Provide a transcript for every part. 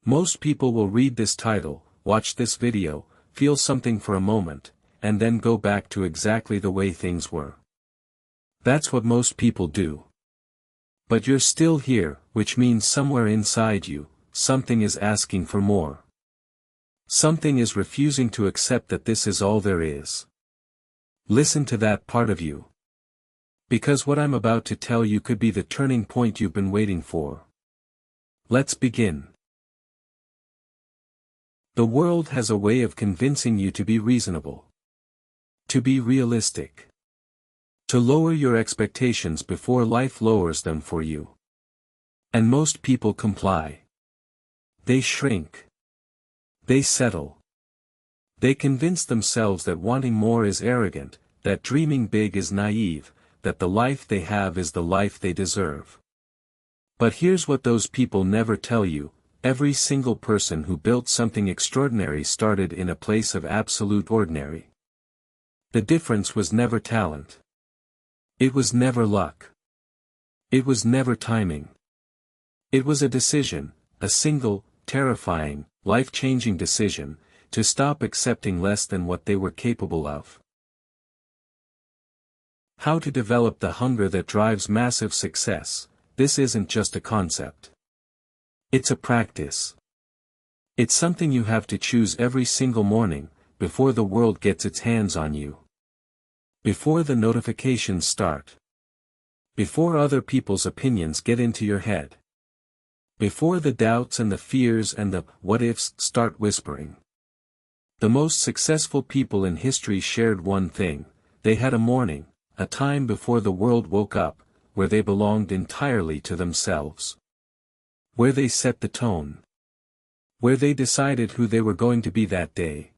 Most people will read this title, watch this video, feel something for a moment, and then go back to exactly the way things were. That's what most people do. But you're still here, which means somewhere inside you, something is asking for more. Something is refusing to accept that this is all there is. Listen to that part of you. Because what I'm about to tell you could be the turning point you've been waiting for. Let's begin. The world has a way of convincing you to be reasonable. To be realistic. To lower your expectations before life lowers them for you. And most people comply. They shrink. They settle. They convince themselves that wanting more is arrogant, that dreaming big is naive, that the life they have is the life they deserve. But here's what those people never tell you: every single person who built something extraordinary started in a place of absolute ordinary. The difference was never talent. It was never luck. It was never timing. It was a decision, a single, terrifying, life-changing decision, to stop accepting less than what they were capable of. How to develop the hunger that drives massive success. This isn't just a concept. It's a practice. It's something you have to choose every single morning, before the world gets its hands on you. Before the notifications start. Before other people's opinions get into your head. Before the doubts and the fears and the what-ifs start whispering. The most successful people in history shared one thing: they had a morning, a time before the world woke up, where they belonged entirely to themselves. Where they set the tone. Where they decided who they were going to be that day.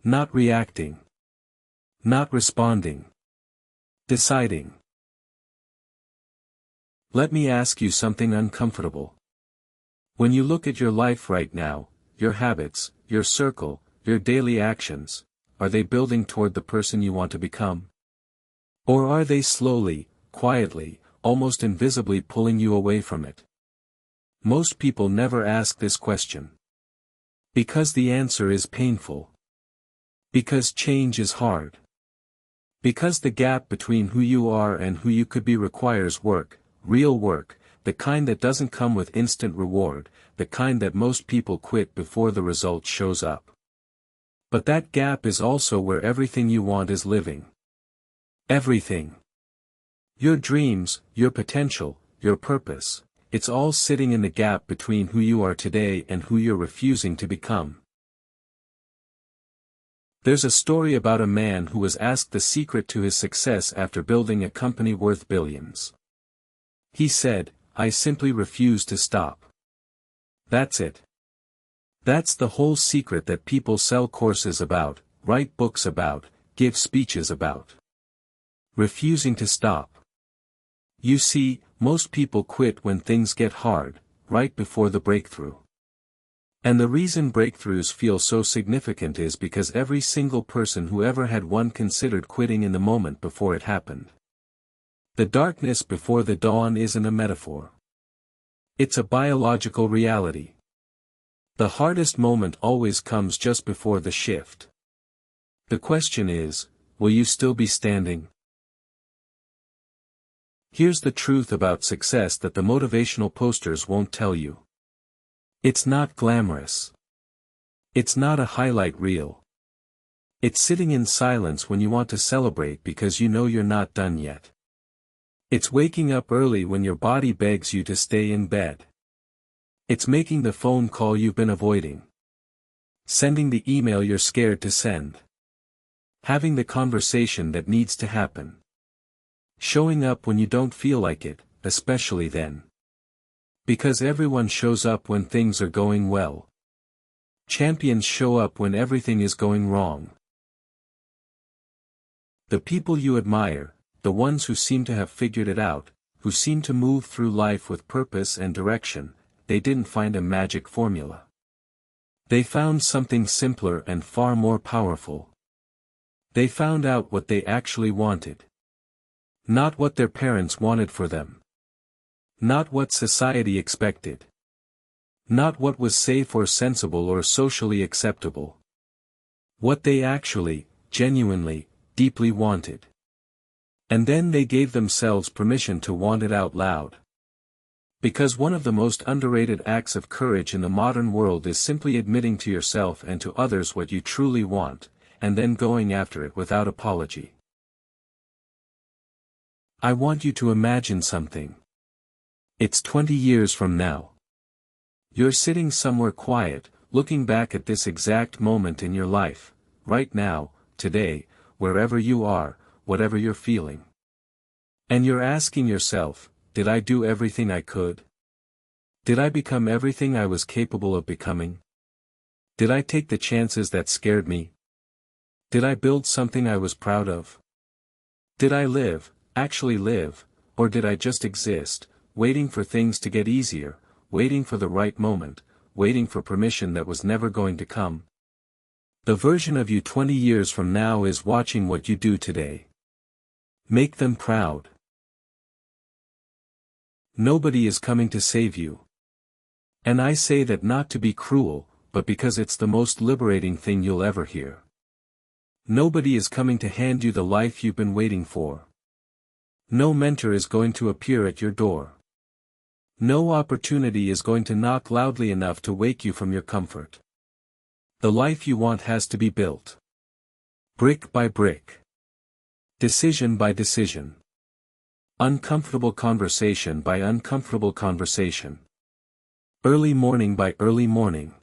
Not reacting. Not responding. Deciding. Let me ask you something uncomfortable. When you look at your life right now, your habits, your circle, your daily actions, are they building toward the person you want to become? Or are they slowly, quietly, almost invisibly pulling you away from it? Most people never ask this question. Because the answer is painful. Because change is hard. Because the gap between who you are and who you could be requires work, real work, the kind that doesn't come with instant reward, the kind that most people quit before the result shows up. But that gap is also where everything you want is living. Everything. Your dreams, your potential, your purpose, it's all sitting in the gap between who you are today and who you're refusing to become. There's a story about a man who was asked the secret to his success after building a company worth billions. He said, "I simply refuse to stop." That's it. That's the whole secret that people sell courses about, write books about, give speeches about. Refusing to stop. You see, most people quit when things get hard, right before the breakthrough. And the reason breakthroughs feel so significant is because every single person who ever had one considered quitting in the moment before it happened. The darkness before the dawn isn't a metaphor. It's a biological reality. The hardest moment always comes just before the shift. The question is, will you still be standing? Here's the truth about success that the motivational posters won't tell you. It's not glamorous. It's not a highlight reel. It's sitting in silence when you want to celebrate because you know you're not done yet. It's waking up early when your body begs you to stay in bed. It's making the phone call you've been avoiding. Sending the email you're scared to send. Having the conversation that needs to happen. Showing up when you don't feel like it, especially then. Because everyone shows up when things are going well. Champions show up when everything is going wrong. The people you admire, the ones who seem to have figured it out, who seem to move through life with purpose and direction, they didn't find a magic formula. They found something simpler and far more powerful. They found out what they actually wanted. Not what their parents wanted for them. Not what society expected. Not what was safe or sensible or socially acceptable. What they actually, genuinely, deeply wanted. And then they gave themselves permission to want it out loud. Because one of the most underrated acts of courage in the modern world is simply admitting to yourself and to others what you truly want, and then going after it without apology. I want you to imagine something. It's 20 years from now. You're sitting somewhere quiet, looking back at this exact moment in your life, right now, today, wherever you are, whatever you're feeling. And you're asking yourself, did I do everything I could? Did I become everything I was capable of becoming? Did I take the chances that scared me? Did I build something I was proud of? Did I live, actually live, or did I just exist, waiting for things to get easier, waiting for the right moment, waiting for permission that was never going to come? The version of you 20 years from now is watching what you do today. Make them proud. Nobody is coming to save you. And I say that not to be cruel, but because it's the most liberating thing you'll ever hear. Nobody is coming to hand you the life you've been waiting for. No mentor is going to appear at your door. No opportunity is going to knock loudly enough to wake you from your comfort. The life you want has to be built. Brick by brick. Decision by decision. Uncomfortable conversation by uncomfortable conversation. Early morning by early morning.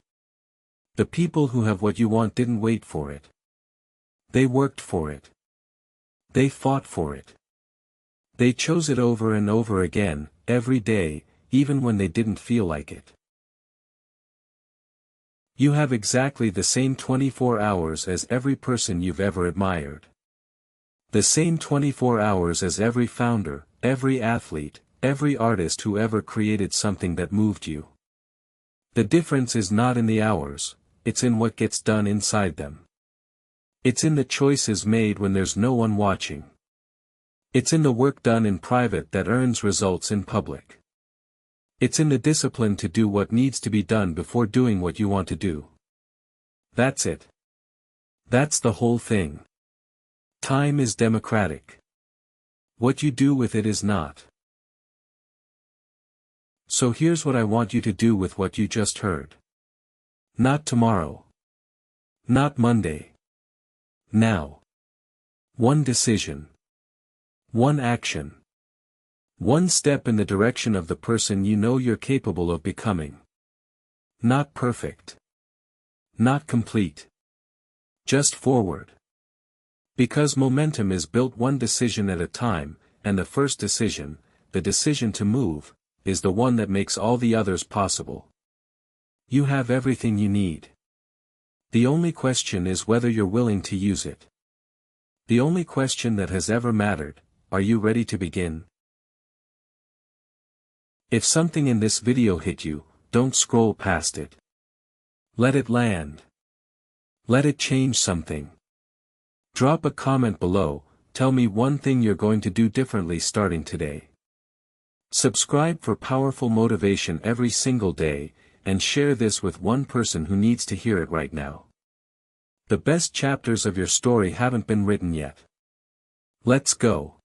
The people who have what you want didn't wait for it. They worked for it. They fought for it. They chose it over and over again, every day, even when they didn't feel like it. You have exactly the same 24 hours as every person you've ever admired. The same 24 hours as every founder, every athlete, every artist who ever created something that moved you. The difference is not in the hours, it's in what gets done inside them. It's in the choices made when there's no one watching. It's in the work done in private that earns results in public. It's in the discipline to do what needs to be done before doing what you want to do. That's it. That's the whole thing. Time is democratic. What you do with it is not. So here's what I want you to do with what you just heard. Not tomorrow. Not Monday. Now. One decision. One action. One step in the direction of the person you know you're capable of becoming. Not perfect. Not complete. Just forward. Because momentum is built one decision at a time, and the first decision, the decision to move, is the one that makes all the others possible. You have everything you need. The only question is whether you're willing to use it. The only question that has ever mattered, are you ready to begin? If something in this video hit you, don't scroll past it. Let it land. Let it change something. Drop a comment below, tell me one thing you're going to do differently starting today. Subscribe for powerful motivation every single day, and share this with one person who needs to hear it right now. The best chapters of your story haven't been written yet. Let's go.